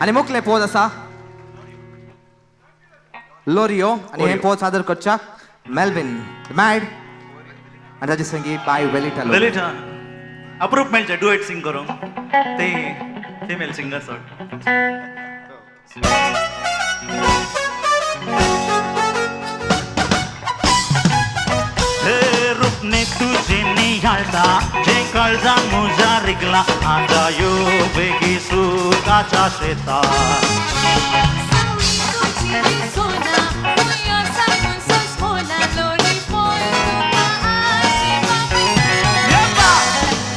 आणि मुखले पोज असा लोरियो आणि हे पोज सादर करच्या मेल्विन मॅड आणि ताचे संगीत बाय वेलिटा वेलिटा अप्रूप मेळचे डुएट सिंग करूंक ते फिमेल सिंगर सर रूपने तुझे निहाळता जे काळजा मुजा रिगला आता यो बेगी सुखाच्या शेतात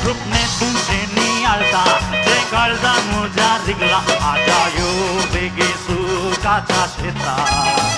रूपने तुझे निहाळता जे काळजा मुजा रिगला आता यो बेगी सुखाच्या शेतात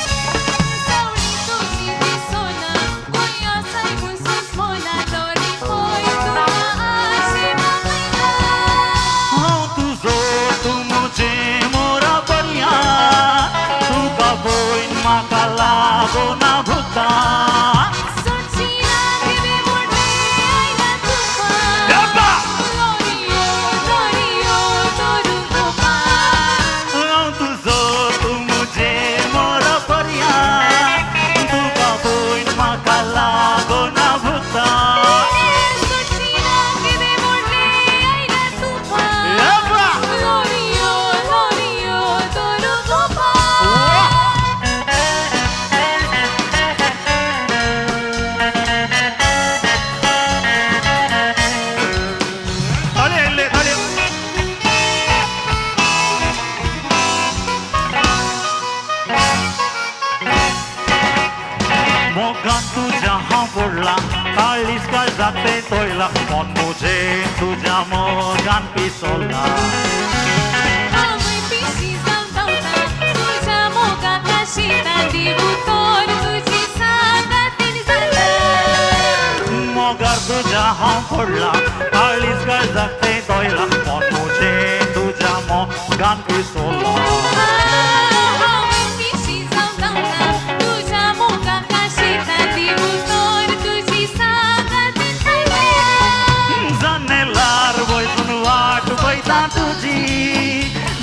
काळीस काळ जाते तोयला मन मुझे तुझ्या मोगान पिसोला मोगार तुझ्या हा फोडला काळीस काळ जाते तोयला मन मुझे तुझ्या मोगान पिसोला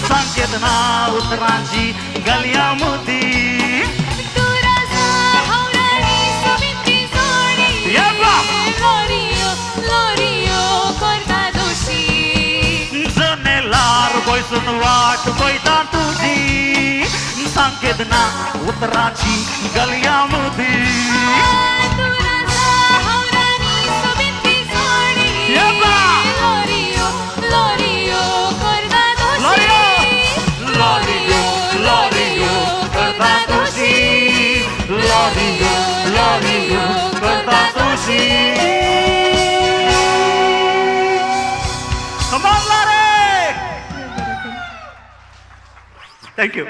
संकेतना उतरांची गलिया मोती जनेलार बोयसून वाट बैता तुझी संकेतना उतरांची गलिया मोती Thank you.